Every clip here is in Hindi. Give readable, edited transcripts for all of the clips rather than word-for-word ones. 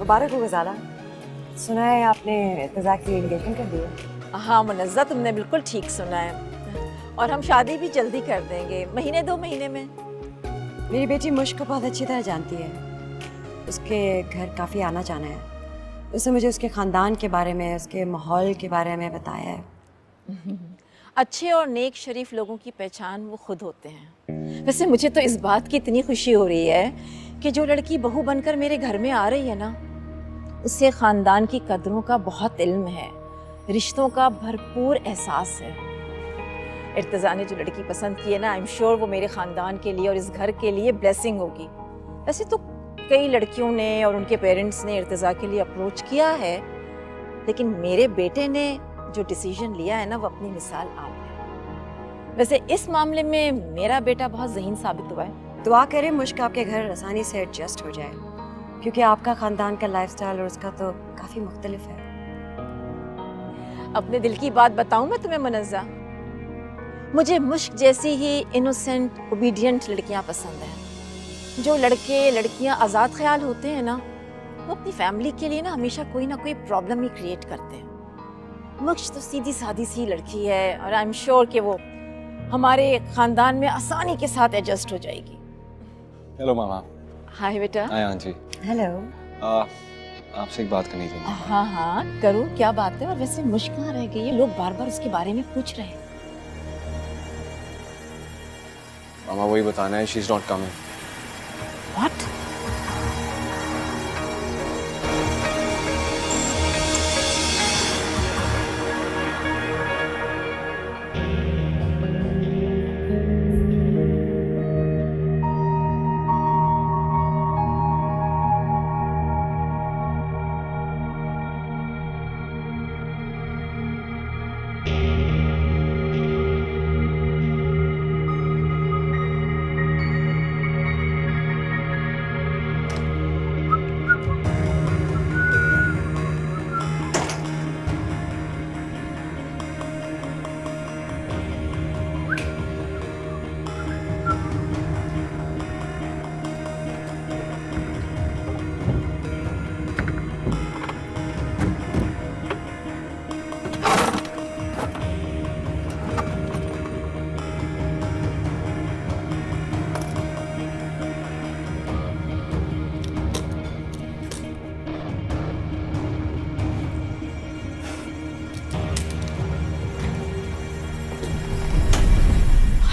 मुबारक हो गजाला। सुना है आपने इर्तिज़ा की एंगेजमेंट कर दी है। हाँ मुनज़्ज़ा, तुमने बिल्कुल ठीक सुना है। और हम शादी भी जल्दी कर देंगे, महीने 2 महीने में। मेरी बेटी मुश्क को बहुत अच्छी तरह जानती है। उसके घर काफ़ी आना जाना है। उसने मुझे उसके ख़ानदान के बारे में, उसके माहौल के बारे में बताया है। अच्छे और नेक शरीफ लोगों की पहचान वो खुद होते हैं। वैसे मुझे तो इस बात की इतनी खुशी हो रही है कि जो लड़की बहू बनकर मेरे घर में आ रही है ना, उससे ख़ानदान की कदरों का बहुत इल्म है, रिश्तों का भरपूर एहसास है। इर्तिज़ा ने जो लड़की पसंद की है ना, आई एम श्योर वो मेरे ख़ानदान के लिए और इस घर के लिए ब्लेसिंग होगी। वैसे तो कई लड़कियों ने और उनके पेरेंट्स ने इर्तिज़ा के लिए अप्रोच किया है, लेकिन मेरे बेटे ने जो डिसीजन लिया है ना, वो अपनी मिसाल आप है। वैसे इस मामले में मेरा बेटा बहुत ज़हीन साबित हुआ है। दुआ करें मुश्क आपके घर आसानी से एडजस्ट हो जाए, क्योंकि आपका ख़ानदान का लाइफस्टाइल और उसका तो काफ़ी मुख्तलिफ है। अपने दिल की बात बताऊं मैं तुम्हें मुनज़्ज़ा, मुझे मुश्क जैसी ही इनोसेंट ओबीडियंट लड़कियां पसंद हैं। जो लड़के लड़कियां आज़ाद ख्याल होते हैं ना, वो अपनी फैमिली के लिए ना हमेशा कोई ना कोई प्रॉब्लम ही क्रिएट करते हैं। मुश्क तो सीधी सादी सी लड़की है और आई एम श्योर कि वो हमारे ख़ानदान में आसानी के साथ एडजस्ट हो जाएगी। हेलो मामा। हाय बेटा। Hi aunty. हेलो। आपसे एक बात करनी थी। हाँ हाँ करो, क्या बात है। और वैसे मुश्क कहाँ रह गई है? लोग बार बार उसके बारे में पूछ रहे हैं। मामा वही बताना है, she is not coming. What?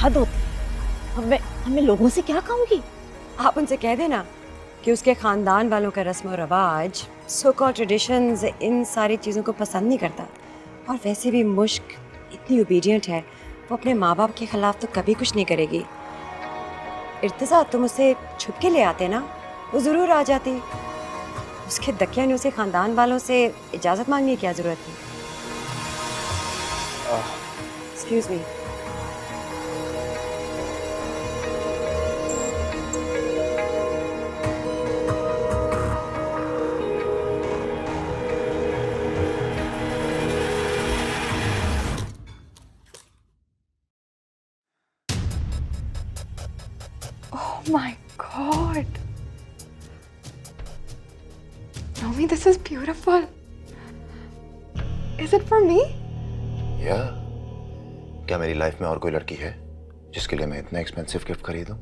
हद होती है। हमें लोगों से क्या कहूँगी? आप उनसे कह देना कि उसके ख़ानदान वालों का रस्म और रवाज, सो कॉल्ड ट्रेडिशंस, इन सारी चीज़ों को पसंद नहीं करता। और वैसे भी मुश्क इतनी ओबीडियंट है, वो अपने माँ बाप के ख़िलाफ़ तो कभी कुछ नहीं करेगी। इर्तिज़ा, तुम उसे छुप के ले आते ना, वो ज़रूर आ जाती। उसके दकिया ने उसे ख़ानदान वालों से इजाज़त मांगने की क्या ज़रूरत थी? Excuse me. Oh my God. Naomi, this is beautiful. Is it for me? Yeah. क्या मेरी लाइफ में और कोई लड़की है जिसके लिए मैं इतना एक्सपेंसिव गिफ्ट खरीदूं?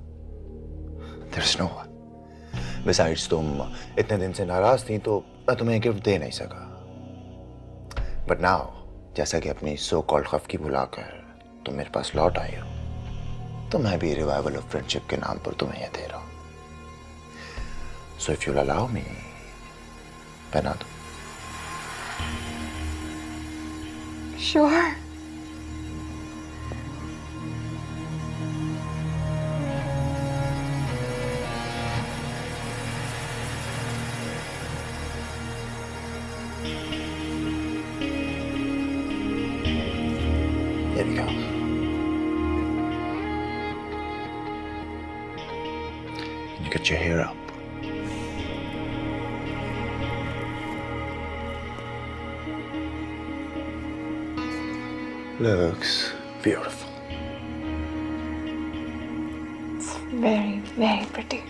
There's no one. Besides, तुम इतने दिन से नाराज थी तो मैं तुम्हें गिफ्ट दे नहीं सका. But now, जैसा कि अपनी सो कॉल्ड खफ की भुलाकर तुम मेरे पास लौट आई हो, तो मैं भी रिवाइवल ऑफ फ्रेंडशिप के नाम पर तुम्हें यह दे रहा हूं। So if you'll allow me, पहना दो। Sure. Here we go. You get your hair up. Looks beautiful. It's very, very pretty.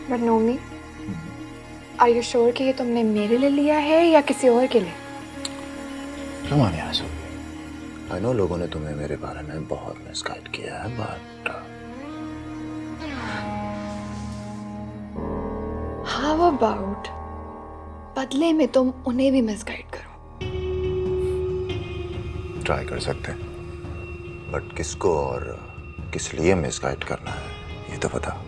But Naomi, are you sure कि ये तुमने मेरे लिए लिया है या किसी और के लिए? क्यों माने आंसू? आई नो लोगों ने तुम्हें मेरे बारे में बहुत मिसगाइड किया है, बट हाउ अबाउट बदले में तुम उन्हें भी मिसगाइड करो? ट्राई कर सकते हैं, बट किसको और किस लिए मिसगाइड करना है ये तो बता।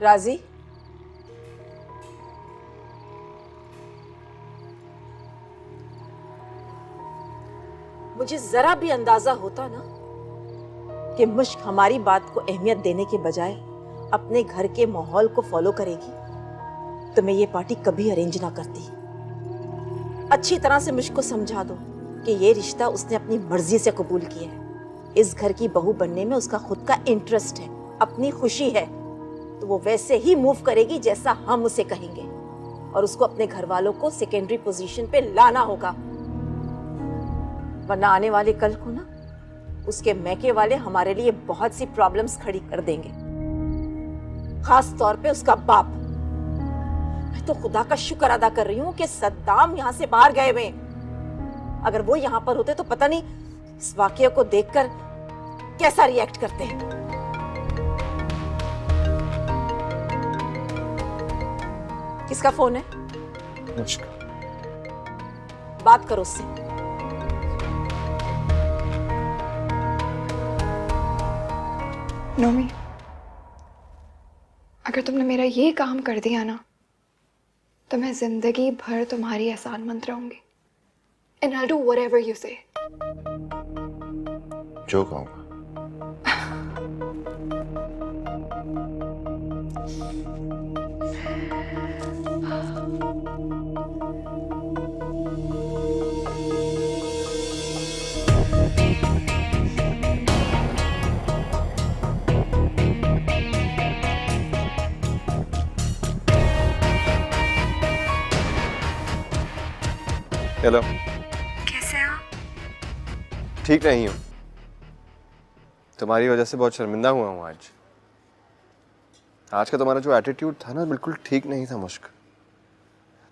राजी, मुझे जरा भी अंदाजा होता ना कि मुश्क हमारी बात को अहमियत देने के बजाय अपने घर के माहौल को फॉलो करेगी, तो मैं ये पार्टी कभी अरेंज ना करती। अच्छी तरह से मुश्क को समझा दो कि ये रिश्ता उसने अपनी मर्जी से कबूल किया है। इस घर की बहू बनने में उसका खुद का इंटरेस्ट है, अपनी खुशी है, तो वो वैसे ही मूव करेगी जैसा हम उसे कहेंगे, और उसको अपने घर वालों को सेकेंडरी पोजीशन पे लाना होगा, वरना आने वाले कल को ना उसके मैके वाले हमारे लिए बहुत सी प्रॉब्लम्स खड़ी कर देंगे, खास तौर पे उसका बाप। मैं तो खुदा का शुक्र अदा कर रही हूँ कि सद्दाम यहाँ से बाहर गए हुए। अगर वो यहाँ पर होते तो पता नहीं इस वाकये को देखकर कैसा रिएक्ट करते हैं। किसका फोन है? मुश्क। बात करो उससे। नोमी, अगर तुमने मेरा ये काम कर दिया ना तो मैं जिंदगी भर तुम्हारी एहसानमंद रहूंगी। And I'll do whatever you say. जो कहूँगा। हेलो। कैसे हो? ठीक नहीं हूँ, तुम्हारी वजह से बहुत शर्मिंदा हुआ हूँ आज। आज का तुम्हारा जो एटीट्यूड था ना, बिल्कुल ठीक नहीं था मुश्क।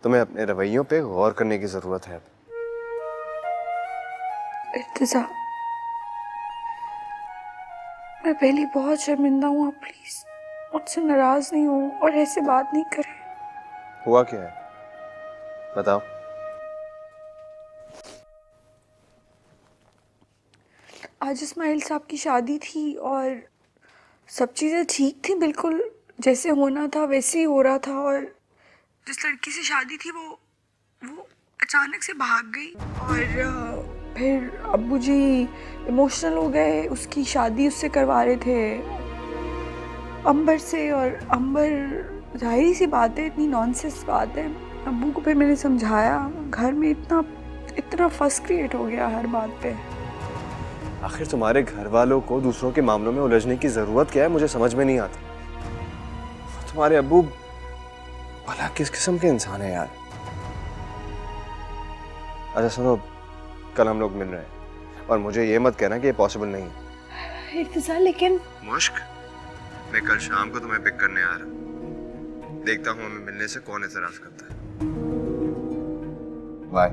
तुम्हें अपने रवैयों पे गौर करने की जरूरत है। इर्तिजा, मैं पहले बहुत शर्मिंदा हूँ, आप प्लीज मुझसे नाराज नहीं हो और ऐसे बात नहीं करें। हुआ क्या है बताओ। आज इस्माइल साहब की शादी थी और सब चीज़ें ठीक थी, बिल्कुल जैसे होना था वैसे ही हो रहा था। और जिस लड़की से शादी थी वो अचानक से भाग गई और फिर अब्बू जी इमोशनल हो गए। उसकी शादी उससे करवा रहे थे, अंबर से, और अंबर जाहिर सी बात है, इतनी नॉनसेंस बात है। अब्बू को फिर मैंने समझाया, घर में इतना फस क्रिएट हो गया हर बात पे। आखिर तुम्हारे घर वालों को दूसरों के मामलों में उलझने की जरूरत क्या है, मुझे समझ में नहीं आता। तुम्हारे अब्बू भला किस किस्म के इंसान है यार। अच्छा सुनो, कल हम लोग मिल रहे हैं और मुझे ये मत कहना कि ये पॉसिबल नहीं है। इर्तिजा, लेकिन मुश्क, मैं कल शाम को तुम्हें पिक करने आ रहा हूँ। देखता हूँ हमें मिलने से कौन एतराज करता है। बाय।